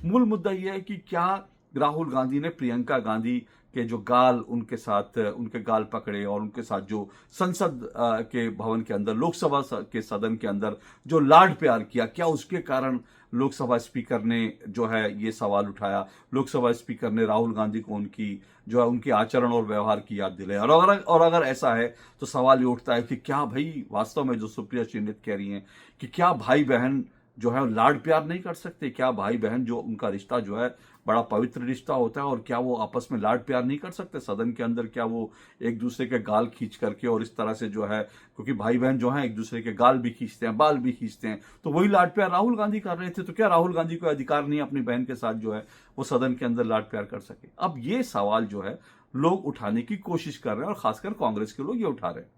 मूल मुद्दा यह है कि क्या राहुल गांधी ने प्रियंका गांधी के जो गाल उनके साथ उनके गाल पकड़े और उनके साथ जो संसद के भवन के अंदर लोकसभा के सदन के अंदर जो लाड प्यार किया, क्या उसके कारण लोकसभा स्पीकर ने जो है ये सवाल उठाया, लोकसभा स्पीकर ने राहुल गांधी को उनकी जो है उनके आचरण और व्यवहार की याद दिलाई? और अगर ऐसा है तो सवाल ये उठता है कि क्या भाई वास्तव में जो सुप्रिया श्रीनित कह रही हैं कि क्या भाई बहन जो है लाड प्यार नहीं कर सकते? क्या भाई बहन जो उनका रिश्ता जो है बड़ा पवित्र रिश्ता होता है, और क्या वो आपस में लाड प्यार नहीं कर सकते सदन के अंदर? क्या वो एक दूसरे के गाल खींच करके और इस तरह से जो है, क्योंकि भाई बहन जो है एक दूसरे के गाल भी खींचते हैं, बाल भी खींचते हैं, तो वही लाड प्यार राहुल गांधी कर रहे थे। तो क्या राहुल गांधी को अधिकार नहीं अपनी बहन के साथ जो है वो सदन के अंदर लाड प्यार कर सके? अब ये सवाल जो है लोग उठाने की कोशिश कर रहे हैं, और खासकर कांग्रेस के लोग ये उठा रहे हैं।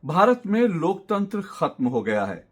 भारत में लोकतंत्र खत्म हो गया है।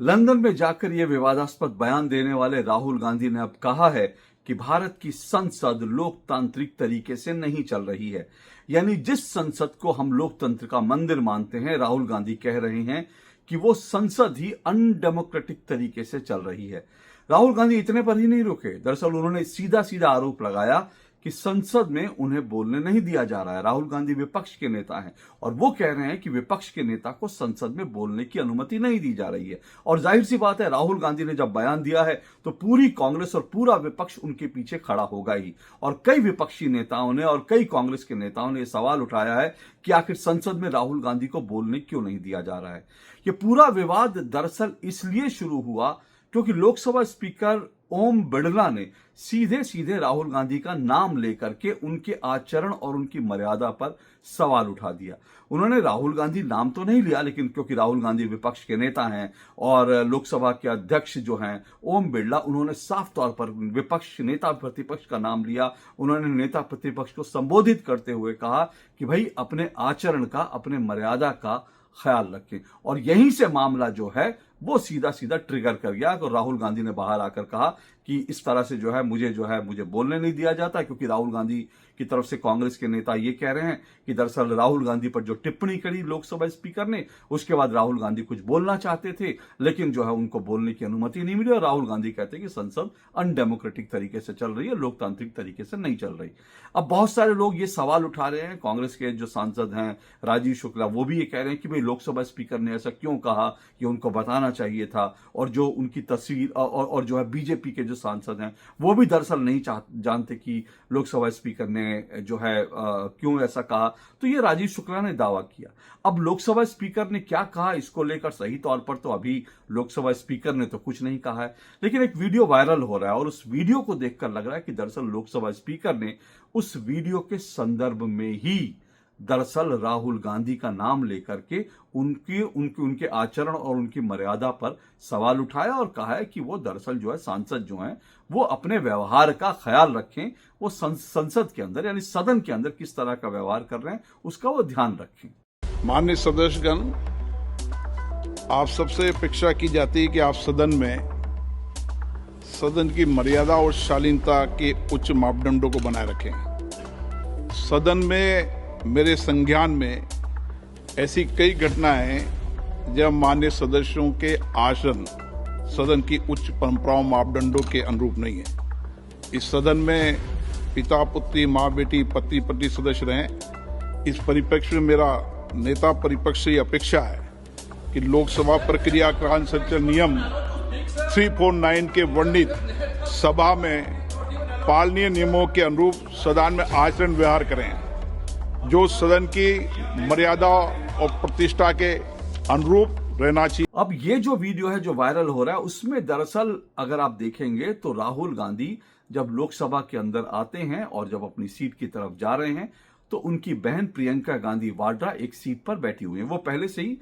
लंदन में जाकर यह विवादास्पद बयान देने वाले राहुल गांधी ने अब कहा है कि भारत की संसद लोकतांत्रिक तरीके से नहीं चल रही है। यानी जिस संसद को हम लोकतंत्र का मंदिर मानते हैं, राहुल गांधी कह रहे हैं कि वो संसद ही अनडेमोक्रेटिक तरीके से चल रही है। राहुल गांधी इतने पर ही नहीं रुके। दरअसल उन्होंने सीधा सीधा आरोप लगाया कि संसद में उन्हें बोलने नहीं दिया जा रहा है। राहुल गांधी विपक्ष के नेता हैं और वो कह रहे हैं कि विपक्ष के नेता को संसद में बोलने की अनुमति नहीं दी जा रही है। और जाहिर सी बात है, राहुल गांधी ने जब बयान दिया है तो पूरी कांग्रेस और पूरा विपक्ष उनके पीछे खड़ा होगा ही। और कई विपक्षी नेताओं ने और कई कांग्रेस के नेताओं ने यह सवाल उठाया है कि आखिर संसद में राहुल गांधी को बोलने क्यों नहीं दिया जा रहा है। यह पूरा विवाद दरअसल इसलिए शुरू हुआ क्योंकि लोकसभा स्पीकर ओम बिड़ला ने सीधे सीधे राहुल गांधी का नाम लेकर के उनके आचरण और उनकी मर्यादा पर सवाल उठा दिया। उन्होंने राहुल गांधी नाम तो नहीं लिया, लेकिन क्योंकि राहुल गांधी विपक्ष के नेता हैं और लोकसभा के अध्यक्ष जो हैं ओम बिड़ला, उन्होंने साफ तौर पर विपक्ष नेता प्रतिपक्ष का नाम लिया। उन्होंने नेता प्रतिपक्ष को संबोधित करते हुए कहा कि भाई अपने आचरण का, अपने मर्यादा का ख्याल रखें। और यहीं से मामला जो है वो सीधा सीधा ट्रिगर कर गया। तो राहुल गांधी ने बाहर आकर कहा कि इस तरह से जो है मुझे बोलने नहीं दिया जाता, क्योंकि राहुल गांधी की तरफ से कांग्रेस के नेता ये कह रहे हैं कि दरअसल राहुल गांधी पर जो टिप्पणी करी लोकसभा स्पीकर ने, उसके बाद राहुल गांधी कुछ बोलना चाहते थे, लेकिन जो है उनको बोलने की अनुमति नहीं मिली। और राहुल गांधी कहते हैं कि संसद अनडेमोक्रेटिक तरीके से चल रही है, लोकतांत्रिक तरीके से नहीं चल रही। अब बहुत सारे लोग ये सवाल उठा रहे हैं। कांग्रेस के जो सांसद हैं राजीव शुक्ला, वो भी ये कह रहे हैं कि भाई लोकसभा स्पीकर ने ऐसा क्यों कहा, कि उनको बताना चाहिए था। और जो उनकी तस्वीर और जो है बीजेपी के जो सांसद हैं वो भी दरअसल नहीं जानते कि लोकसभा स्पीकर ने जो है क्यों ऐसा कहा। तो ये राजीव शुक्ला ने दावा किया। अब लोकसभा स्पीकर ने क्या कहा इसको लेकर सही तौर पर तो अभी लोकसभा स्पीकर ने तो कुछ नहीं कहा है, लेकिन एक वीडियो वायरल हो रहा है और उस वीडियो को देखकर लग रहा है कि दरअसल लोकसभा स्पीकर ने उस वीडियो के संदर्भ में ही दरअसल राहुल गांधी का नाम लेकर के उनके आचरण और उनकी मर्यादा पर सवाल उठाया और कहा है कि वो दरअसल जो है सांसद जो हैं वो अपने व्यवहार का ख्याल रखें। वो संसद के अंदर यानी सदन के अंदर किस तरह का व्यवहार कर रहे हैं उसका वो ध्यान रखें। माननीय सदस्यगण, आप सबसे अपेक्षा की जाती है कि आप सदन की मर्यादा और शालीनता के उच्च मापदंडों को बनाए रखें। सदन में मेरे संज्ञान में ऐसी कई घटनाएं हैं जब माननीय सदस्यों के आचरण सदन की उच्च परंपराओं मापदंडों के अनुरूप नहीं है। इस सदन में पिता पुत्री, माँ बेटी, पति पत्नी सदस्य रहें। इस परिप्रेक्ष्य में मेरा नेता परिपक्ष से अपेक्षा है कि लोकसभा प्रक्रिया का संचालन नियम 349 के वर्णित सभा में पालनीय नियमों के अनुरूप सदन में आचरण व्यवहार करें, जो सदन की मर्यादा और प्रतिष्ठा के अनुरूप रहना चाहिए। अब ये जो वीडियो है जो वायरल हो रहा है उसमें दरअसल अगर आप देखेंगे तो राहुल गांधी जब लोकसभा के अंदर आते हैं और जब अपनी सीट की तरफ जा रहे हैं तो उनकी बहन प्रियंका गांधी वाड्रा एक सीट पर बैठी हुई हैं। वो पहले से ही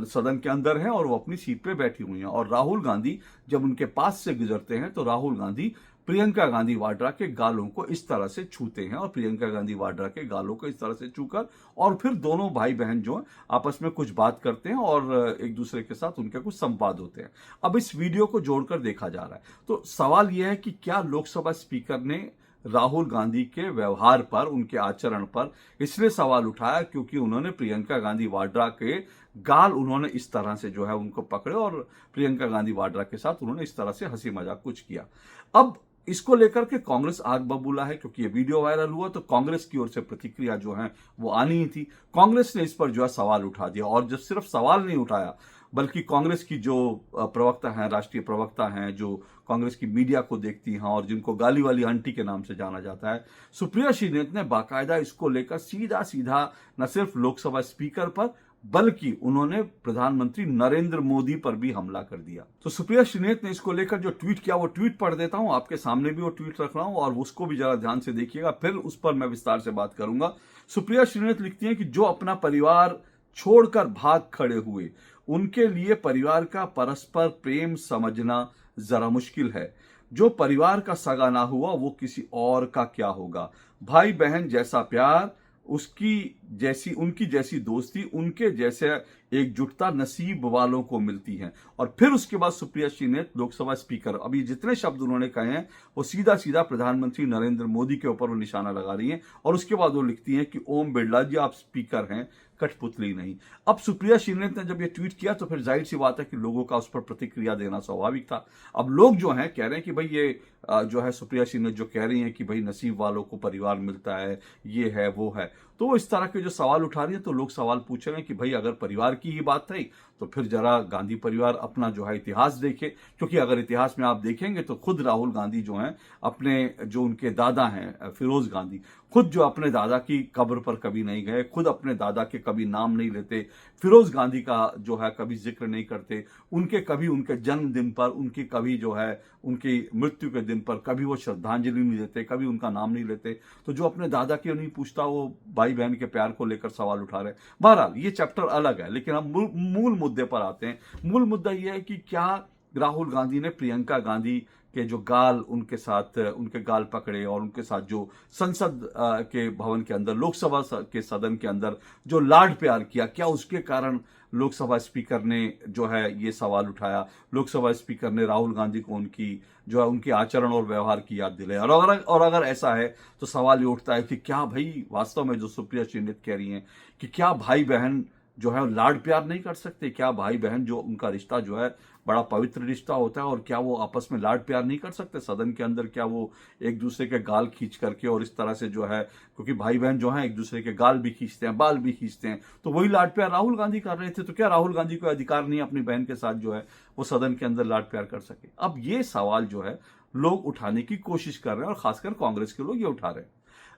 सदन के अंदर हैं और वो अपनी सीट पे बैठी हुई हैं। और राहुल गांधी जब उनके पास से गुजरते हैं तो राहुल गांधी प्रियंका गांधी वाड्रा के गालों को इस तरह से छूते हैं और प्रियंका गांधी वाड्रा के गालों को इस तरह से छूकर और फिर दोनों भाई बहन जो हैं आपस में कुछ बात करते हैं और एक दूसरे के साथ उनके कुछ संवाद होते हैं। अब इस वीडियो को जोड़कर देखा जा रहा है तो सवाल यह है कि क्या लोकसभा स्पीकर ने राहुल गांधी के व्यवहार पर, उनके आचरण पर इसलिए सवाल उठाया क्योंकि उन्होंने प्रियंका गांधी वाड्रा के गाल उन्होंने इस तरह से जो है उनको पकड़े और प्रियंका गांधी वाड्रा के साथ उन्होंने इस तरह से हंसी मजाक कुछ किया। अब इसको लेकर के कांग्रेस आग बबूला है क्योंकि ये वीडियो वायरल हुआ तो कांग्रेस की ओर से प्रतिक्रिया जो है वो आनी ही थी। कांग्रेस ने इस पर जो है सवाल उठा दिया और जब सिर्फ सवाल नहीं उठाया बल्कि कांग्रेस की जो प्रवक्ता हैं, राष्ट्रीय प्रवक्ता हैं, जो कांग्रेस की मीडिया को देखती हैं और जिनको गाली वाली आंटी के नाम से जाना जाता है, सुप्रिया श्रीनेत ने बाकायदा इसको लेकर सीधा सीधा न सिर्फ लोकसभा स्पीकर पर बल्कि उन्होंने प्रधानमंत्री नरेंद्र मोदी पर भी हमला कर दिया। तो सुप्रिया श्रीनेत ने इसको लेकर जो ट्वीट किया वो ट्वीट पढ़ देता हूं, आपके सामने भी वो ट्वीट रख रहा हूं और उसको भी जरा ध्यान से देखिएगा, फिर उस पर मैं विस्तार से बात करूंगा। सुप्रिया श्रीनेत लिखती हैं कि जो अपना परिवार छोड़कर भाग खड़े हुए उनके लिए परिवार का परस्पर प्रेम समझना जरा मुश्किल है। जो परिवार का सगा ना हुआ वो किसी और का क्या होगा। भाई बहन जैसा प्यार, उनकी जैसी दोस्ती, उनके जैसे एकजुटता नसीब वालों को मिलती है। और फिर उसके बाद सुप्रिया श्रीनेत लोकसभा स्पीकर, अभी जितने शब्द उन्होंने कहे हैं वो सीधा सीधा प्रधानमंत्री नरेंद्र मोदी के ऊपर वो निशाना लगा रही हैं और उसके बाद वो लिखती हैं कि ओम बिरला जी आप स्पीकर हैं, कठपुतली नहीं। अब सुप्रिया श्रीनेत ने जब ये ट्वीट किया तो फिर जाहिर सी बात है कि लोगों का उस पर प्रतिक्रिया देना स्वाभाविक था। अब लोग जो हैं कह रहे हैं कि भाई ये जो है सुप्रिया श्रीनेत जो कह रही हैं कि भाई नसीब वालों को परिवार मिलता है, ये है वो है, तो वो इस तरह के जो सवाल उठा रही है तो लोग सवाल पूछ रहे हैं कि भाई अगर परिवार की ही बात थी तो फिर जरा गांधी परिवार अपना जो है इतिहास देखे, क्योंकि अगर इतिहास में आप देखेंगे तो खुद राहुल गांधी जो हैं अपने जो उनके दादा हैं फिरोज गांधी, खुद जो अपने दादा की कब्र पर कभी नहीं गए, खुद अपने दादा के कभी नाम नहीं लेते, फिरोज गांधी का जो है कभी जिक्र नहीं करते, उनके कभी उनके जन्मदिन पर, उनकी कभी जो है उनकी मृत्यु के दिन पर कभी वो श्रद्धांजलि नहीं देते, कभी उनका नाम नहीं लेते। तो जो अपने दादा की नहीं पूछता वो भाई बहन के प्यार को लेकर सवाल उठा रहे हैं। बहरहाल ये चैप्टर अलग है, लेकिन हम मूल मुद्दे पर आते हैं। मूल मुद्दा यह है कि क्या राहुल गांधी ने प्रियंका गांधी के जो गाल उनके साथ उनके गाल पकड़े और उनके साथ जो संसद के भवन के अंदर, लोकसभा के सदन के अंदर जो लाड प्यार किया, क्या उसके कारण लोकसभा स्पीकर ने जो है ये सवाल उठाया, लोकसभा स्पीकर ने राहुल गांधी को उनकी जो है उनके आचरण और व्यवहार की याद दिलाई। और अगर ऐसा है तो सवाल ये उठता है कि क्या भाई वास्तव में जो सुप्रिया श्रीनेत कह रही हैं कि क्या भाई बहन जो है लाड प्यार नहीं कर सकते, क्या भाई बहन जो उनका रिश्ता जो है बड़ा पवित्र रिश्ता होता है और क्या वो आपस में लाड प्यार नहीं कर सकते सदन के अंदर, क्या वो एक दूसरे के गाल खींच करके और इस तरह से जो है, क्योंकि भाई बहन जो है एक दूसरे के गाल भी खींचते हैं, बाल भी खींचते हैं, तो वही लाड प्यार राहुल गांधी कर रहे थे। तो क्या राहुल गांधी को अधिकार नहीं अपनी बहन के साथ जो है वो सदन के अंदर लाड प्यार कर सके। अब ये सवाल जो है लोग उठाने की कोशिश कर रहे हैं और खासकर कांग्रेस के लोग ये उठा रहे हैं,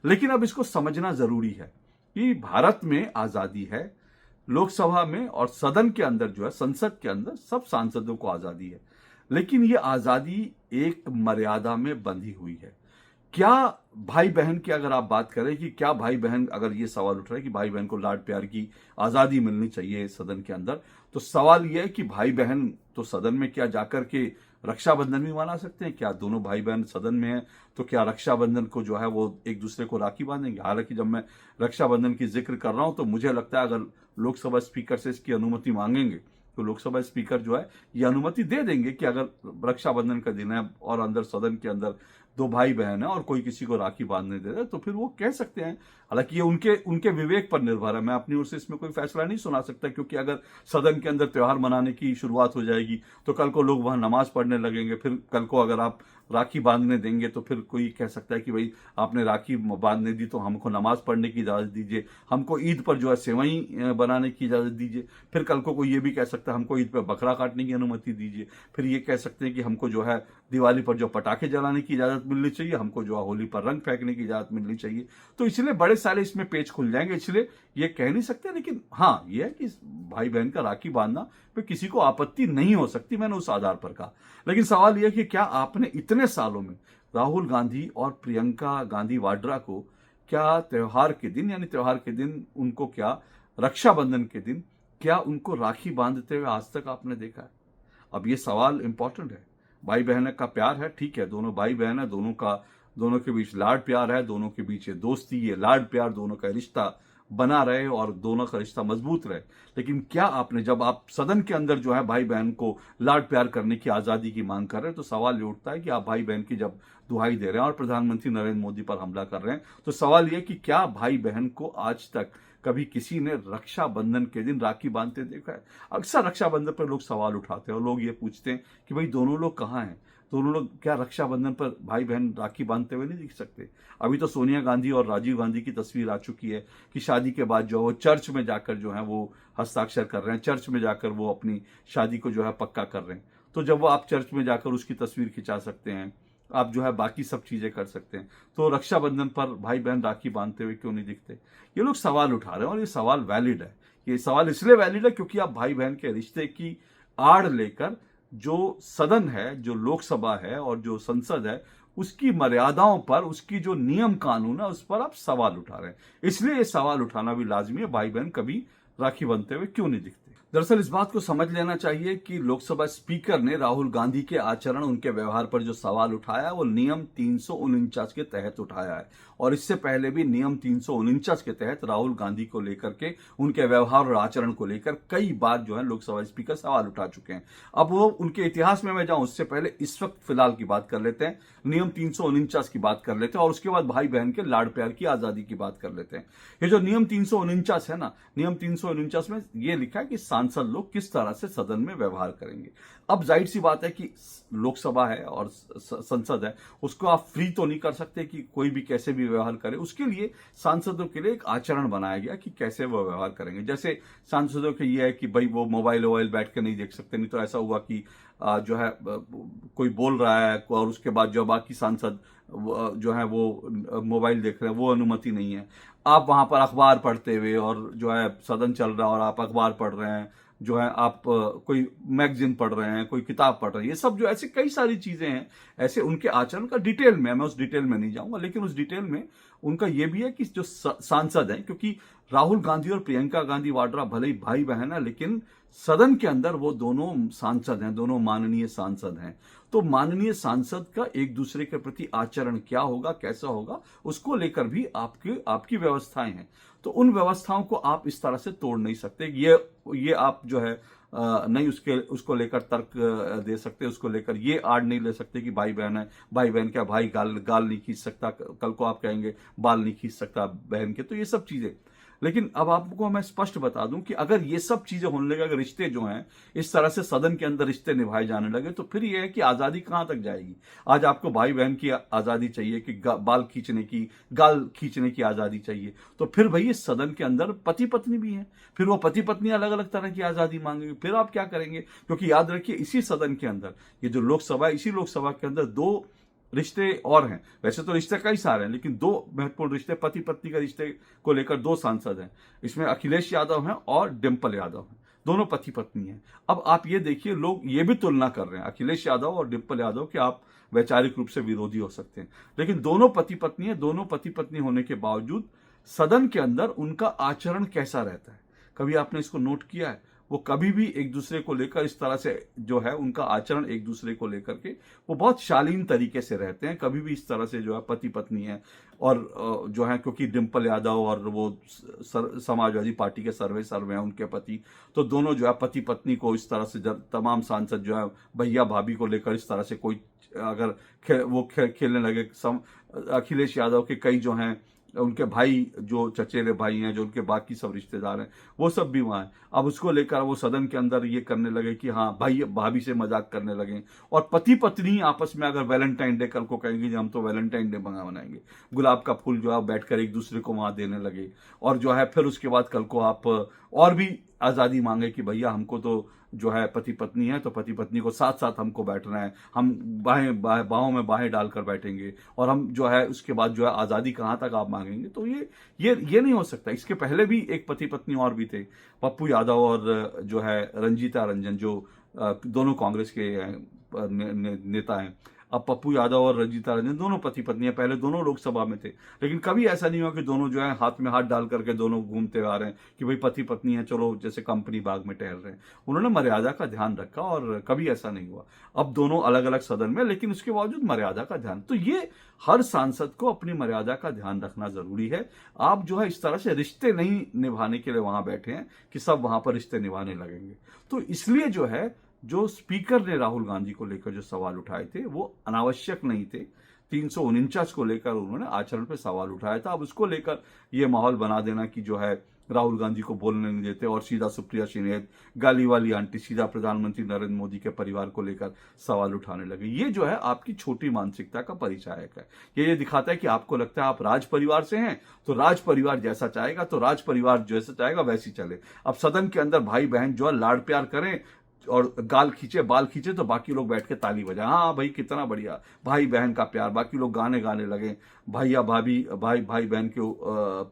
लेकिन अब इसको समझना जरूरी है कि भारत में आजादी है, लोकसभा में और सदन के अंदर जो है संसद के अंदर सब सांसदों को आजादी है, लेकिन ये आजादी एक मर्यादा में बंधी हुई है। क्या भाई बहन की अगर आप बात करें कि क्या भाई बहन, अगर ये सवाल उठ रहा है कि भाई बहन को लाड प्यार की आजादी मिलनी चाहिए सदन के अंदर, तो सवाल यह है कि भाई बहन तो सदन में क्या जाकर के रक्षाबंधन भी मना सकते हैं? क्या दोनों भाई बहन सदन में हैं तो क्या रक्षाबंधन को जो है वो एक दूसरे को राखी बांधेंगे? हालांकि जब मैं रक्षाबंधन की जिक्र कर रहा हूं तो मुझे लगता है अगर लोकसभा स्पीकर से इसकी अनुमति मांगेंगे तो लोकसभा स्पीकर जो है ये अनुमति दे देंगे कि अगर रक्षाबंधन का दिन है और अंदर सदन के अंदर दो भाई बहन है और कोई किसी को राखी बांधने दे रहे तो फिर वो कह सकते हैं। हालांकि ये उनके विवेक पर निर्भर है, मैं अपनी ओर से इसमें कोई फैसला नहीं सुना सकता, क्योंकि अगर सदन के अंदर त्योहार मनाने की शुरुआत हो जाएगी तो कल को लोग वहां नमाज पढ़ने लगेंगे, फिर कल को अगर आप राखी बांधने देंगे तो फिर कोई कह सकता है कि भाई आपने राखी बांधने दी तो हमको नमाज पढ़ने की इजाजत दीजिए, हमको ईद पर जो है सेवई बनाने की इजाजत दीजिए। फिर कल को कोई ये भी कह सकता है हमको ईद पर बकरा काटने की अनुमति दीजिए। फिर ये कह सकते हैं कि हमको जो है दिवाली पर जो पटाखे जलाने की इजाजत मिलनी चाहिए, हमको जो है होली पर रंग फेंकने की इजाजत मिलनी चाहिए। तो इसलिए बड़े सारे इसमें पेच खुल जाएंगे, इसलिए ये कह नहीं सकते। लेकिन हाँ ये है कि भाई बहन का राखी बांधना पे किसी को आपत्ति नहीं हो सकती, मैंने उस आधार पर कहा। लेकिन सवाल यह कि क्या आपने इतने सालों में राहुल गांधी और प्रियंका गांधी वाड्रा को क्या त्योहार के दिन, यानी त्योहार के दिन उनको क्या रक्षाबंधन के दिन क्या उनको राखी बांधते हुए आज तक आपने देखा है? अब ये सवाल इंपॉर्टेंट है। भाई बहन का प्यार है, ठीक है, दोनों भाई बहन है, दोनों के बीच लाड प्यार है, दोनों के बीच ये दोस्ती, ये लाड प्यार, दोनों का रिश्ता बना रहे और दोनों का रिश्ता मजबूत रहे। लेकिन क्या आपने, जब आप सदन के अंदर जो है भाई बहन को लाड प्यार करने की आजादी की मांग कर रहे हैं, तो सवाल ये उठता है कि आप भाई बहन की जब दुहाई दे रहे हैं और प्रधानमंत्री नरेंद्र मोदी पर हमला कर रहे हैं, तो सवाल यह कि क्या भाई बहन को आज तक कभी किसी ने रक्षाबंधन के दिन राखी बांधते देखा है? अक्सर रक्षाबंधन पर लोग सवाल उठाते हैं और लोग ये पूछते हैं कि भाई दोनों लोग कहाँ हैं, दोनों लोग क्या रक्षाबंधन पर भाई बहन राखी बांधते हुए नहीं दिख सकते? अभी तो सोनिया गांधी और राजीव गांधी की तस्वीर आ चुकी है कि शादी के बाद जो है वो चर्च में जाकर जो है वो हस्ताक्षर कर रहे हैं, चर्च में जाकर वो अपनी शादी को जो है पक्का कर रहे हैं। तो जब वो आप चर्च में जाकर उसकी तस्वीर खिंचा सकते हैं, आप जो है बाकी सब चीजें कर सकते हैं, तो रक्षाबंधन पर भाई बहन राखी बांधते हुए क्यों नहीं दिखते? ये लोग सवाल उठा रहे हैं और ये सवाल वैलिड है। ये सवाल इसलिए वैलिड है क्योंकि आप भाई बहन के रिश्ते की आड़ लेकर जो सदन है, जो लोकसभा है और जो संसद है, उसकी मर्यादाओं पर, उसकी जो नियम कानून है, उस पर आप सवाल उठा रहे हैं। इसलिए ये सवाल उठाना भी लाजमी है, भाई बहन कभी राखी बांधते हुए क्यों नहीं दिखते? दरअसल इस बात को समझ लेना चाहिए कि लोकसभा स्पीकर ने राहुल गांधी के आचरण, उनके व्यवहार पर जो सवाल उठाया वो नियम 349 के तहत उठाया है और इससे पहले भी नियम 349 के तहत राहुल गांधी को लेकर के, उनके व्यवहार और आचरण को लेकर कई बार जो है लोकसभा स्पीकर सवाल उठा चुके हैं। अब वो उनके इतिहास में मैं जाऊं उससे पहले इस वक्त फिलहाल की बात कर लेते हैं, नियम 349 की बात कर लेते हैं और उसके बाद भाई बहन के लाड़ प्यार की आजादी की बात कर लेते हैं। ये जो नियम 349 है ना, नियम 349 में ये लिखा है कि सांसद लोग किस तरह से सदन में व्यवहार करेंगे। अब जाहिर सी बात है कि लोकसभा है और संसद है, उसको आप फ्री तो नहीं कर सकते कि कोई भी कैसे भी व्यवहार करे। उसके लिए सांसदों के लिए एक आचरण बनाया गया कि कैसे वो व्यवहार करेंगे। जैसे सांसदों के ये है कि भाई वो मोबाइल बैठ के नहीं देख सकते, नहीं तो ऐसा हुआ कि जो है कोई बोल रहा है और उसके बाद जो बाकी सांसद जो है वो मोबाइल देख रहे हैं, वो अनुमति नहीं है। आप वहां पर अखबार पढ़ते हुए और जो है सदन चल रहा है और आप अखबार पढ़ रहे हैं, जो है आप कोई मैगजीन पढ़ रहे हैं, कोई किताब पढ़ रहे हैं, ये सब जो ऐसे कई सारी चीजें हैं, ऐसे उनके आचरण का डिटेल में, मैं उस डिटेल में नहीं जाऊंगा, लेकिन उस डिटेल में उनका ये भी है कि जो सांसद हैं, क्योंकि राहुल गांधी और प्रियंका गांधी वाड्रा भले ही भाई बहन है, लेकिन सदन के अंदर वो दोनों सांसद हैं, दोनों माननीय सांसद हैं। तो माननीय सांसद का एक दूसरे के प्रति आचरण क्या होगा, कैसा होगा, उसको लेकर भी आपकी व्यवस्थाएं हैं। तो उन व्यवस्थाओं को आप इस तरह से तोड़ नहीं सकते। ये आप जो है नहीं उसको लेकर तर्क दे सकते, उसको लेकर ये आड़ नहीं ले सकते कि भाई बहन है, भाई बहन क्या, भाई गाल नहीं खींच सकता, कल को आप कहेंगे बाल नहीं खींच सकता बहन के, तो ये सब चीजें। लेकिन अब आपको मैं स्पष्ट बता दूं कि अगर ये सब चीजें होने लगे, अगर रिश्ते जो हैं इस तरह से सदन के अंदर रिश्ते निभाए जाने लगे, तो फिर ये है कि आजादी कहां तक जाएगी। आज आपको भाई बहन की आजादी चाहिए कि बाल खींचने की, गाल खींचने की आजादी चाहिए, तो फिर भाई इस सदन के अंदर पति पत्नी भी हैं, फिर वो पति पत्नी अलग अलग तरह की आजादी मांगेंगे, फिर आप क्या करेंगे? क्योंकि याद रखिए इसी सदन के अंदर, ये जो लोकसभा है, इसी लोकसभा के अंदर दो रिश्ते और हैं। वैसे तो रिश्ते कई सारे हैं, लेकिन दो महत्वपूर्ण रिश्ते, पति पत्नी का रिश्ते को लेकर दो सांसद हैं। इसमें अखिलेश यादव हैं और डिंपल यादव हैं, दोनों पति पत्नी हैं। अब आप ये देखिए, लोग ये भी तुलना कर रहे हैं अखिलेश यादव और डिंपल यादव कि आप वैचारिक रूप से विरोधी हो सकते हैं, लेकिन दोनों पति पत्नी है। दोनों पति पत्नी होने के बावजूद सदन के अंदर उनका आचरण कैसा रहता है, कभी आपने इसको नोट किया है? वो कभी भी एक दूसरे को लेकर इस तरह से जो है उनका आचरण एक दूसरे को लेकर के वो बहुत शालीन तरीके से रहते हैं। कभी भी इस तरह से जो है पति पत्नी है और जो है, क्योंकि डिंपल यादव और वो समाजवादी पार्टी के सर्वे हैं उनके पति, तो दोनों जो है पति पत्नी को इस तरह से जब तमाम सांसद जो है भैया भाभी को लेकर इस तरह से कोई अगर खेलने लगे, अखिलेश यादव के कई जो हैं उनके भाई, जो चचेरे भाई हैं, जो उनके बाकी सब रिश्तेदार हैं, वो सब भी वहां हैं। अब उसको लेकर वो सदन के अंदर ये करने लगे कि हाँ भाई भाभी से मजाक करने लगे, और पति पत्नी आपस में अगर वैलेंटाइन डे कल को कहेंगे कि हम तो वैलेंटाइन डे मनाएंगे, गुलाब का फूल जो है बैठकर एक दूसरे को वहां देने लगे, और जो है फिर उसके बाद कल को आप और भी आजादी मांगे कि भैया हमको तो जो है पति पत्नी है, तो पति पत्नी को साथ साथ हमको बैठना है, हम बाहों में बाहें डालकर बैठेंगे, और हम जो है उसके बाद जो है आजादी कहां तक आप मांगेंगे? तो ये नहीं हो सकता। इसके पहले भी एक पति पत्नी और भी थे, पप्पू यादव और जो है रंजीता रंजन, जो दोनों कांग्रेस के नेता हैं। अब पप्पू यादव और रंजीता रंजन दोनों पति पत्नी हैं, पहले दोनों लोकसभा में थे, लेकिन कभी ऐसा नहीं हुआ कि दोनों जो है हाथ में हाथ डाल करके दोनों घूमते आ रहे हैं कि भाई पति पत्नी है, चलो जैसे कंपनी बाग में टहल रहे हैं। उन्होंने मर्यादा का ध्यान रखा और कभी ऐसा नहीं हुआ। अब दोनों अलग अलग सदन में, लेकिन उसके बावजूद मर्यादा का ध्यान, तो ये हर सांसद को अपनी मर्यादा का ध्यान रखना जरूरी है। आप जो है इस तरह से रिश्ते नहीं निभाने के लिए वहां बैठे हैं कि सब वहां पर रिश्ते निभाने लगेंगे। तो इसलिए जो है, जो स्पीकर ने राहुल गांधी को लेकर जो सवाल उठाए थे वो अनावश्यक नहीं थे। 349 को लेकर उन्होंने आचरण पे सवाल उठाया था। अब उसको लेकर ये माहौल बना देना कि जो है राहुल गांधी को बोलने नहीं देते और सीधा सुप्रिया श्रीनेत, गाली वाली आंटी, सीधा प्रधानमंत्री नरेंद्र मोदी के परिवार को लेकर सवाल उठाने लगे। ये जो है आपकी छोटी मानसिकता का परिचायक है। ये दिखाता है कि आपको लगता है आप राज परिवार से हैं तो राज परिवार जैसा चाहेगा तो राज परिवार जैसा चाहेगा वैसी चले। अब सदन के अंदर भाई बहन जो है लाड प्यार करें और गाल खींचे बाल खींचे तो बाकी लोग बैठ के ताली बजाएं, हाँ भाई कितना बढ़िया भाई बहन का प्यार, बाकी लोग गाने गाने लगे, भैया भाभी भाई भाई बहन के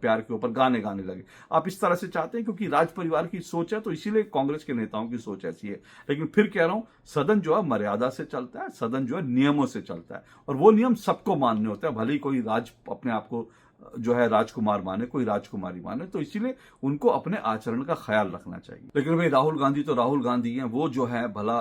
प्यार के ऊपर गाने गाने लगे। आप इस तरह से चाहते हैं क्योंकि राज परिवार की सोच है, तो इसीलिए कांग्रेस के नेताओं की सोच ऐसी है। लेकिन फिर कह रहा हूं, सदन जो है मर्यादा से चलता है, सदन जो है नियमों से चलता है और वो नियम सबको मानने होते हैं। भले ही कोई राज अपने आप को जो है राजकुमार माने, कोई राजकुमारी माने, तो इसीलिए उनको अपने आचरण का ख्याल रखना चाहिए। लेकिन भाई राहुल गांधी तो राहुल गांधी हैं, वो जो है भला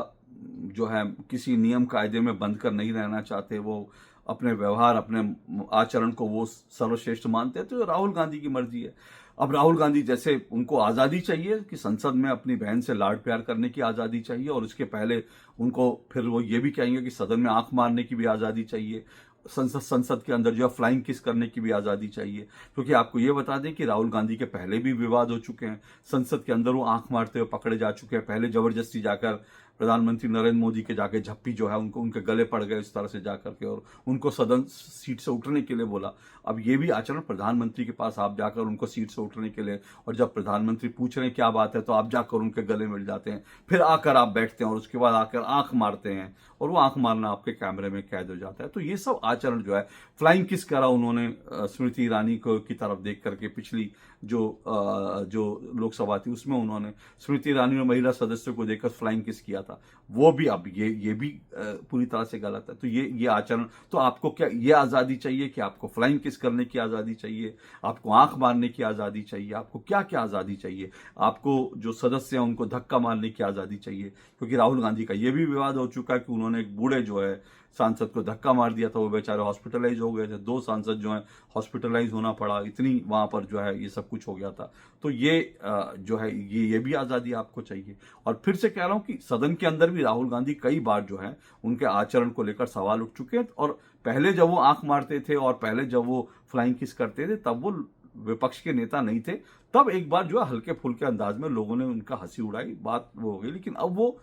जो है किसी नियम कायदे में बंद कर नहीं रहना चाहते, वो अपने व्यवहार अपने आचरण को वो सर्वश्रेष्ठ मानते हैं, तो राहुल गांधी की मर्जी है। अब राहुल गांधी जैसे उनको आजादी चाहिए कि संसद में अपनी बहन से लाड प्यार करने की आजादी चाहिए और उसके पहले उनको फिर वो ये भी कहेंगे कि सदन में आंख मारने की भी आजादी चाहिए, संसद के अंदर जो है फ्लाइंग किस करने की भी आजादी चाहिए। क्योंकि आपको ये बता दें कि राहुल गांधी के पहले भी विवाद हो चुके हैं, संसद के अंदर वो आंख मारते हुए पकड़े जा चुके हैं। पहले जबरदस्ती जाकर प्रधानमंत्री नरेंद्र मोदी के जाके झप्पी जो है उनको उनके गले पड़ गए इस तरह से जाकर के और उनको सदन सीट से उठने के लिए बोला। अब ये भी आचरण प्रधानमंत्री के पास आप जाकर उनको सीट से उठने के लिए, और जब प्रधानमंत्री पूछ रहे हैं क्या बात है तो आप जाकर उनके गले मिल जाते हैं, फिर आकर आप बैठते हैं और उसके बाद आकर आंख मारते हैं और वो आंख मारना आपके कैमरे में कैद हो जाता है। तो ये सब आचरण जो है, फ्लाइंग किस करा उन्होंने स्मृति ईरानी को की तरफ देख करके, पिछली जो लोकसभा थी उसमें उन्होंने स्मृति ईरानी और महिला सदस्यों को देखकर फ्लाइंग किस किया था, वो भी अब ये भी पूरी तरह से गलत है। तो ये आचरण, तो आपको क्या ये आजादी चाहिए कि आपको फ्लाइंग किस करने की आजादी चाहिए, आपको आंख मारने की आजादी चाहिए, आपको क्या क्या आजादी चाहिए, आपको जो सदस्य हैं उनको धक्का मारने की आजादी चाहिए? क्योंकि राहुल गांधी का ये भी विवाद हो चुका है कि उन्होंने एक बूढ़े जो है सांसद को धक्का मार दिया था, वो बेचारे हॉस्पिटलाइज हो गए थे, 2 सांसद जो है हॉस्पिटलाइज होना पड़ा, इतनी वहां पर जो है ये सब कुछ हो गया था। तो ये जो है ये भी आजादी आपको चाहिए। और फिर से कह रहा हूं कि सदन के अंदर भी राहुल गांधी कई बार जो है उनके आचरण को लेकर सवाल उठ चुके हैं, और पहले जब वो आंख मारते थे और पहले जब वो फ्लाइंग किस करते थे तब वो विपक्ष के नेता नहीं थे, तब एक बार जो है हल्के फुल्के अंदाज में लोगों ने उनका हंसी उड़ाई, बात वो हो गई। लेकिन अब वो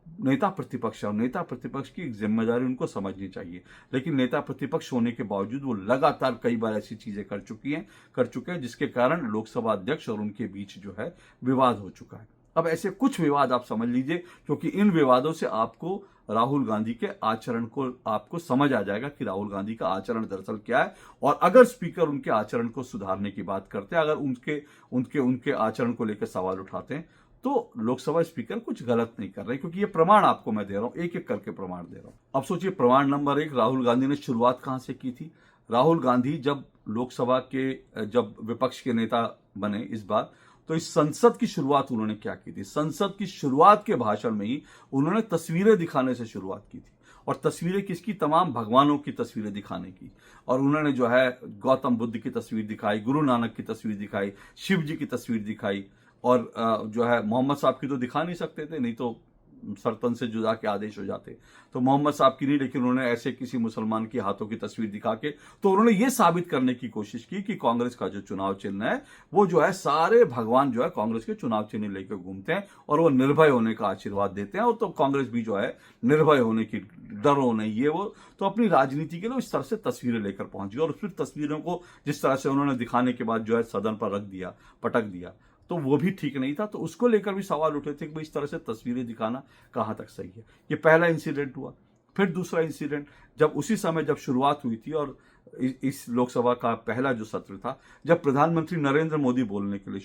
नेता प्रतिपक्ष है और नेता प्रतिपक्ष की जिम्मेदारी उनको समझनी चाहिए। लेकिन नेता प्रतिपक्ष होने के बावजूद वो लगातार कई बार ऐसी चीजें कर चुके हैं जिसके कारण लोकसभा अध्यक्ष और उनके बीच जो है विवाद हो चुका है। अब ऐसे कुछ विवाद आप समझ लीजिए, क्योंकि इन विवादों से आपको राहुल गांधी के आचरण को आपको समझ आ जाएगा कि राहुल गांधी का आचरण दरअसल क्या है। और अगर स्पीकर उनके आचरण को सुधारने की बात करते हैं, अगर उनके आचरण को लेकर सवाल उठाते हैं, तो लोकसभा स्पीकर कुछ गलत नहीं कर रहे, क्योंकि ये प्रमाण आपको मैं दे रहा हूं, एक एक करके प्रमाण दे रहा हूं। अब सोचिए, प्रमाण नंबर 1, राहुल गांधी ने शुरुआत कहां से की थी? राहुल गांधी जब लोकसभा के जब विपक्ष के नेता बने इस बार, तो इस संसद की शुरुआत उन्होंने क्या की थी? संसद की शुरुआत के भाषण में ही उन्होंने तस्वीरें दिखाने से शुरुआत की थी। और तस्वीरें किसकी? तमाम भगवानों की तस्वीरें दिखाने की। और उन्होंने जो है गौतम बुद्ध की तस्वीर दिखाई, गुरु नानक की तस्वीर दिखाई, शिव जी की तस्वीर दिखाई, और जो है मोहम्मद साहब की तो दिखा नहीं सकते थे, नहीं तो सरतन से जुदा के आदेश हो जाते। तो मोहम्मद साहब की नहीं, लेकिन उन्होंने ऐसे किसी मुसलमान के हाथों की तस्वीर दिखा के तो उन्होंने ये साबित करने की कोशिश की कि कांग्रेस का जो चुनाव चिन्ह है वो जो है सारे भगवान जो है कांग्रेस के चुनाव चिन्ह लेकर घूमते हैं और वो निर्भय होने का आशीर्वाद देते हैं। और तो कांग्रेस भी जो है निर्भय होने की, डरो नहीं, ये वो तो अपनी राजनीति के लिए इस तरह से तस्वीरें लेकर पहुंच गई। और फिर तस्वीरों को जिस तरह से उन्होंने दिखाने के बाद जो है सदन पर रख दिया, पटक दिया, तो वो भी ठीक नहीं था। तो उसको लेकर भी सवाल उठे थे कि भाई इस तरह से तस्वीरें दिखाना कहां तक सही है। ये पहला इंसिडेंट हुआ। फिर दूसरा इंसिडेंट, जब उसी समय जब शुरुआत हुई थी और इस लोकसभा का पहला जो सत्र था, जब प्रधानमंत्री नरेंद्र मोदी बोलने के लिए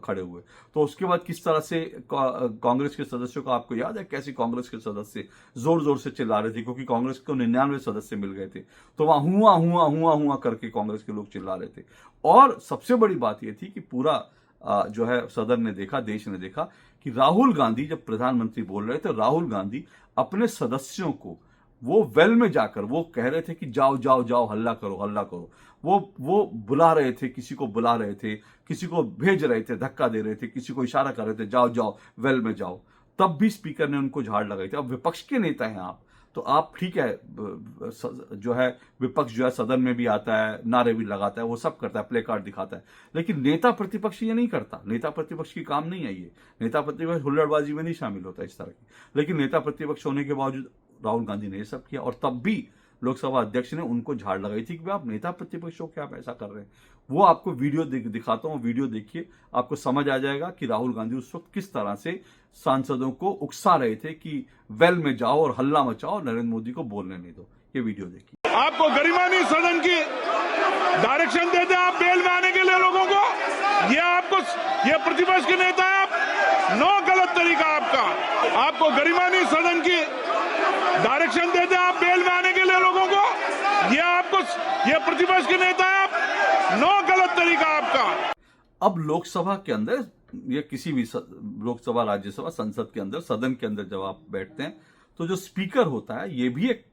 खड़े हुए, तो उसके बाद किस तरह से कांग्रेस के सदस्यों को, आपको याद है कैसे कांग्रेस के सदस्य जोर जोर से चिल्ला रहे थे, क्योंकि कांग्रेस को 99 सदस्य मिल गए थे, तो वहां हुआ हुआ हुआ हुआ करके कांग्रेस के लोग चिल्ला रहे थे। और सबसे बड़ी बात यह थी कि पूरा जो है सदन ने देखा, देश ने देखा कि राहुल गांधी जब प्रधानमंत्री बोल रहे थे, राहुल गांधी अपने सदस्यों को वो वेल में जाकर वो कह रहे थे कि जाओ जाओ जाओ, हल्ला करो हल्ला करो। वो बुला रहे थे, किसी को बुला रहे थे, किसी को भेज रहे थे, धक्का दे रहे थे, किसी को इशारा कर रहे थे, जाओ जाओ वेल में जाओ। तब भी स्पीकर ने उनको झाड़ लगाई थी। अब विपक्ष के नेता हैं आप, तो आप ठीक है, जो है विपक्ष जो है सदन में भी आता है, नारे भी लगाता है, वो सब करता है, प्ले कार्ड दिखाता है, लेकिन नेता प्रतिपक्ष ये नहीं करता। नेता प्रतिपक्ष की काम नहीं है ये। नेता प्रतिपक्ष हुल्लड़बाजी में नहीं शामिल होता इस तरह की। लेकिन नेता प्रतिपक्ष होने के बावजूद राहुल गांधी ने ये सब किया, और तब भी लोकसभा अध्यक्ष ने उनको झाड़ लगाई थी कि आप नेता प्रतिपक्ष हो, क्या आप ऐसा कर रहे हैं। वो आपको वीडियो दिखाता हूं, वीडियो देखिए, आपको समझ आ जाएगा कि राहुल गांधी उस वक्त किस तरह से सांसदों को उकसा रहे थे कि वेल में जाओ और हल्ला मचाओ, नरेंद्र मोदी को बोलने नहीं दो। ये वीडियो देखिए। आपको गरिमा नहीं सदन की डायरेक्शन देते आप बेल में आने के लिए लोगों को, ये प्रतिपक्ष के नेता है आप, नो, गलत तरीका आपका। आपको गरिमा नहीं सदन की डायरेक्शन देते आप बेल में आने के लिए लोगों को, ये प्रतिपक्ष के नेता है आप, नो, गलत तरीका आपका। अब लोकसभा के अंदर, ये किसी भी लोकसभा, राज्यसभा, संसद के अंदर, सदन के अंदर जब आप बैठते हैं, तो जो स्पीकर होता है, ये भी एक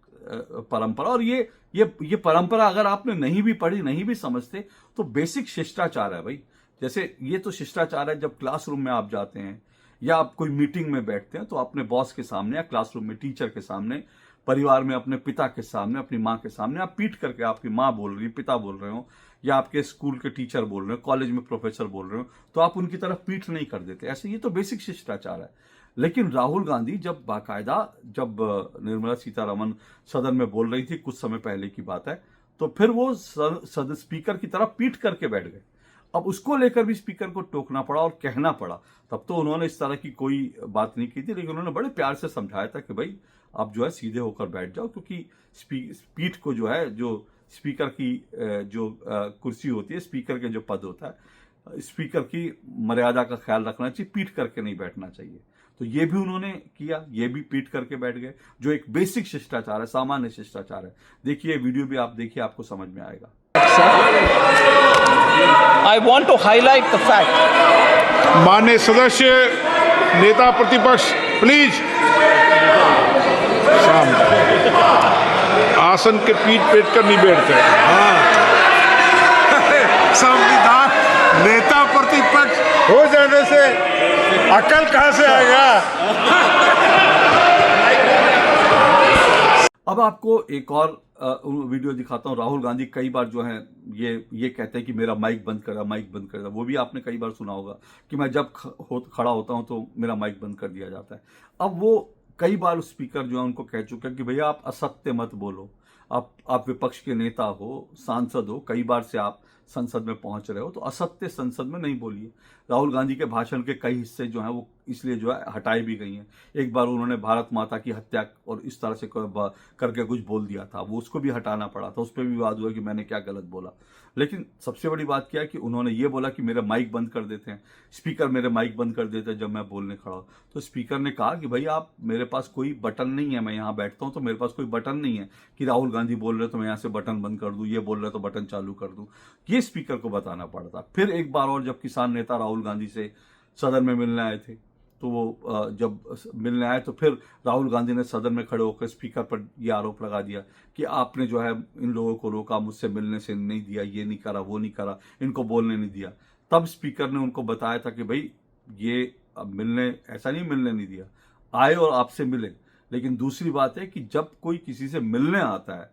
परंपरा, और ये परंपरा अगर आपने नहीं भी पढ़ी, नहीं भी समझते, तो बेसिक शिष्टाचार है भाई। जैसे ये तो शिष्टाचार है, जब क्लासरूम में आप जाते हैं या आप कोई मीटिंग में बैठते हैं, तो अपने बॉस के सामने या क्लासरूम में टीचर के सामने, परिवार में अपने पिता के सामने, अपनी माँ के सामने आप पीट करके, आपकी माँ बोल रही है, पिता बोल रहे हो, या आपके स्कूल के टीचर बोल रहे हो, कॉलेज में प्रोफेसर बोल रहे हो, तो आप उनकी तरफ पीठ नहीं कर देते। ऐसे ये तो बेसिक शिष्टाचार है। लेकिन राहुल गांधी जब बाकायदा, जब निर्मला सीतारमण सदन में बोल रही थी, कुछ समय पहले की बात है, तो फिर वो स्पीकर की तरफ पीठ करके बैठ गए। अब उसको लेकर भी स्पीकर को टोकना पड़ा और कहना पड़ा। तब तो उन्होंने इस तरह की कोई बात नहीं की थी, लेकिन उन्होंने बड़े प्यार से समझाया था कि भाई आप जो है सीधे होकर बैठ जाओ, क्योंकि पीठ को जो है, जो स्पीकर की जो कुर्सी होती है, स्पीकर के जो पद होता है, स्पीकर की मर्यादा का ख्याल रखना चाहिए, पीठ करके नहीं बैठना चाहिए। तो ये भी उन्होंने किया, ये भी पीठ करके बैठ गए, जो एक बेसिक शिष्टाचार है, सामान्य शिष्टाचार है। देखिए वीडियो भी आप देखिए, आपको समझ में आएगा। I want to highlight the fact. माननीय सदस्य, नेता प्रतिपक्ष, प्लीज आसन के पीठ पेट कर नहीं बैठते। संविधान, नेता प्रतिपक्ष हो जाने से अकल कहां से आएगा। अब आपको एक और वीडियो दिखाता हूं। राहुल गांधी कई बार जो है ये कहते हैं कि मेरा माइक बंद कर, माइक बंद कर। वो भी आपने कई बार सुना होगा कि मैं जब खड़ा होता हूं तो मेरा माइक बंद कर दिया जाता है। अब वो कई बार स्पीकर जो है उनको कह चुके हैं कि भैया आप असत्य मत बोलो, आप विपक्ष के नेता हो, सांसद हो, कई बार से आप संसद में पहुंच रहे हो, तो असत्य संसद में नहीं बोलिए। राहुल गांधी के भाषण के कई हिस्से जो हैं वो इसलिए जो है हटाए भी गई हैं। एक बार उन्होंने भारत माता की हत्या और इस तरह से करके कुछ बोल दिया था, वो उसको भी हटाना पड़ा था, उस पर भी विवाद हुआ कि मैंने क्या गलत बोला। लेकिन सबसे बड़ी बात क्या है कि उन्होंने ये बोला कि मेरे माइक बंद कर देते हैं, स्पीकर मेरे माइक बंद कर देते हैं जब मैं बोलने खड़ा हूं। तो स्पीकर ने कहा कि भाई आप, मेरे पास कोई बटन नहीं है, मैं यहाँ बैठता हूं तो मेरे पास कोई बटन नहीं है कि राहुल गांधी बोल रहे तो मैं यहाँ से बटन बंद कर दूं, ये बोल रहे तो बटन चालू कर दूं। ये स्पीकर को बताना पड़ता। फिर एक बार और जब किसान नेता राहुल गांधी से सदन में मिलने आए थे, तो वो जब मिलने आए तो फिर राहुल गांधी ने सदन में खड़े होकर स्पीकर पर यह आरोप लगा दिया कि आपने जो है इन लोगों को रोका, मुझसे मिलने से नहीं दिया, ये नहीं करा, वो नहीं करा, इनको बोलने नहीं दिया। तब स्पीकर ने उनको बताया था कि भाई ये मिलने, ऐसा नहीं मिलने नहीं दिया, आए और आपसे मिले। लेकिन दूसरी बात है कि जब कोई किसी से मिलने आता है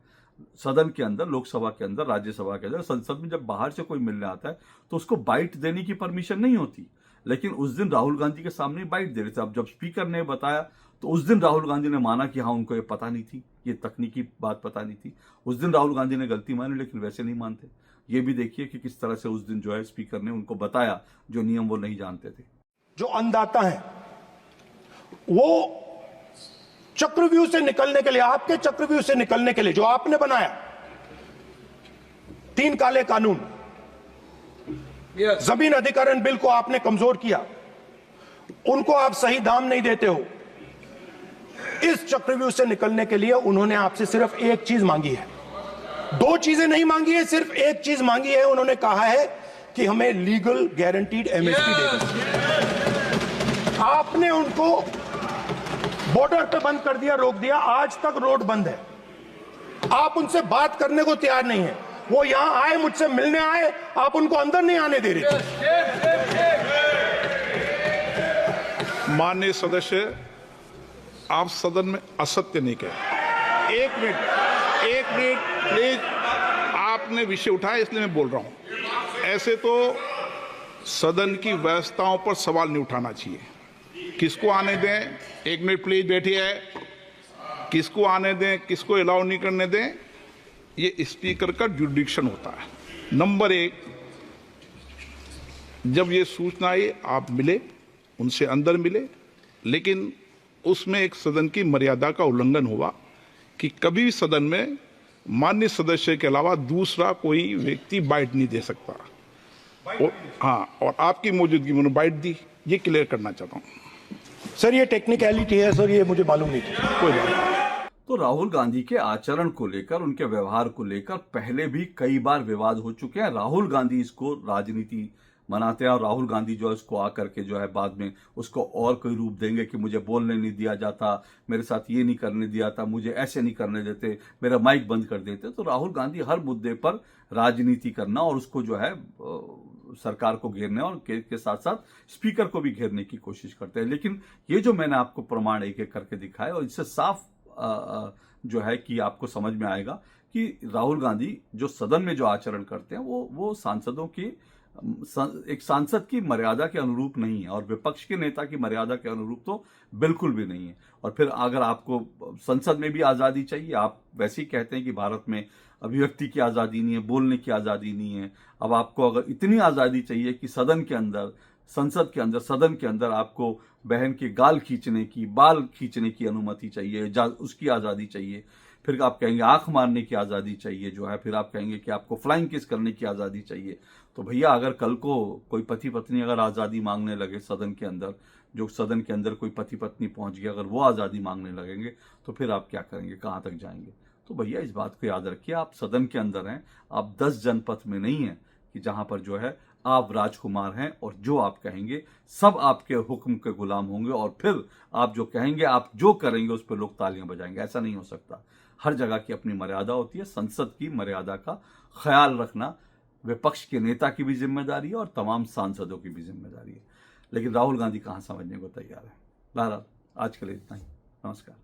सदन के अंदर, लोकसभा के अंदर, राज्यसभा के अंदर, संसद में जब बाहर से कोई मिलने आता है तो उसको बाइट देने की परमिशन नहीं होती। लेकिन उस दिन राहुल गांधी के सामने बाइट दे रहे थे। अब जब स्पीकर ने बताया तो उस दिन राहुल गांधी ने माना कि हाँ, उनको ये पता नहीं थी, ये तकनीकी बात पता नहीं थी। उस दिन राहुल गांधी ने गलती मानी, लेकिन वैसे नहीं मानते। ये भी देखिए कि किस तरह से उस दिन जो है स्पीकर ने उनको बताया जो नियम वो नहीं जानते थे। जो अन्नदाता है वो चक्रव्यूह से निकलने के लिए, आपके चक्रव्यूह से निकलने के लिए जो आपने बनाया, 3 काले कानून, जमीन अधिग्रहण बिल को आपने कमजोर किया, उनको आप सही दाम नहीं देते हो। इस चक्रव्यूह से निकलने के लिए उन्होंने आपसे सिर्फ एक चीज मांगी है, 2 चीजें नहीं मांगी है, सिर्फ एक चीज मांगी है। उन्होंने कहा है कि हमें लीगल गारंटीड एमएसपी देगा। आपने उनको बॉर्डर पे बंद कर दिया, रोक दिया, आज तक रोड बंद है। आप उनसे बात करने को तैयार नहीं है। वो यहां आए, मुझसे मिलने आए, आप उनको अंदर नहीं आने दे रहे थे। माननीय सदस्य, आप सदन में असत्य नहीं कहे। एक मिनट प्लीज, आपने विषय उठाया इसलिए मैं बोल रहा हूं। ऐसे तो सदन की व्यवस्थाओं पर सवाल नहीं उठाना चाहिए। किसको आने दें, 1 मिनट प्लीज बैठिए। किसको आने दें, किसको अलाउ नहीं करने दें, ये स्पीकर का जुडिक्शन होता है। नंबर 1, जब ये सूचना आई आप मिले, उनसे अंदर मिले, लेकिन उसमें एक सदन की मर्यादा का उल्लंघन हुआ कि कभी भी सदन में माननीय सदस्य के अलावा दूसरा कोई व्यक्ति बाइट नहीं दे सकता। और आपकी मौजूदगी में बाइट दी, ये क्लियर करना चाहता हूं। सर ये टेक्निकलिटी है सर, ये मुझे मालूम नहीं थी। कोई बात नहीं। तो राहुल गांधी के आचरण को लेकर, उनके व्यवहार को लेकर पहले भी कई बार विवाद हो चुके हैं। राहुल गांधी इसको राजनीति मनाते हैं और राहुल गांधी जो है उसको आकर के जो है बाद में उसको और कोई रूप देंगे कि मुझे बोलने नहीं दिया जाता, मेरे साथ ये नहीं करने दिया था, मुझे ऐसे नहीं करने देते, मेरा माइक बंद कर देते। तो राहुल गांधी हर मुद्दे पर राजनीति करना और उसको जो है सरकार को घेरने और के साथ साथ स्पीकर को भी घेरने की कोशिश करते हैं। लेकिन ये जो मैंने आपको प्रमाण एक एक करके दिखाया और इससे साफ जो है कि आपको समझ में आएगा कि राहुल गांधी जो सदन में जो आचरण करते हैं वो सांसदों की एक सांसद की मर्यादा के अनुरूप नहीं है और विपक्ष के नेता की मर्यादा के अनुरूप तो बिल्कुल भी नहीं है। और फिर अगर आपको संसद में भी आजादी चाहिए, आप वैसे ही कहते हैं कि भारत में अभिव्यक्ति की आजादी नहीं है, बोलने की आजादी नहीं है। अब आपको अगर इतनी आजादी चाहिए कि सदन के अंदर, संसद के अंदर, सदन के अंदर आपको बहन के गाल खींचने की, बाल खींचने की अनुमति चाहिए, उसकी आजादी चाहिए, फिर आप कहेंगे आंख मारने की आजादी चाहिए जो है, फिर आप कहेंगे कि आपको फ्लाइंग किस करने की आजादी चाहिए। तो भैया अगर कल को कोई पति पत्नी अगर आजादी मांगने लगे सदन के अंदर, जो सदन के अंदर कोई पति पत्नी पहुंच गया, अगर वो आजादी मांगने लगेंगे तो फिर आप क्या करेंगे, कहां तक जाएंगे। तो भैया इस बात को याद रखिए, आप सदन के अंदर हैं, आप 10 जनपथ में नहीं हैं कि जहां पर जो है आप राजकुमार हैं और जो आप कहेंगे सब आपके हुक्म के गुलाम होंगे और फिर आप जो कहेंगे, आप जो करेंगे उस पर लोग तालियां बजाएंगे। ऐसा नहीं हो सकता। हर जगह की अपनी मर्यादा होती है। संसद की मर्यादा का ख्याल रखना विपक्ष के नेता की भी जिम्मेदारी है और तमाम सांसदों की भी जिम्मेदारी है। लेकिन राहुल गांधी कहां समझने को तैयार है। बहरहाल आज के लिए इतना ही। नमस्कार।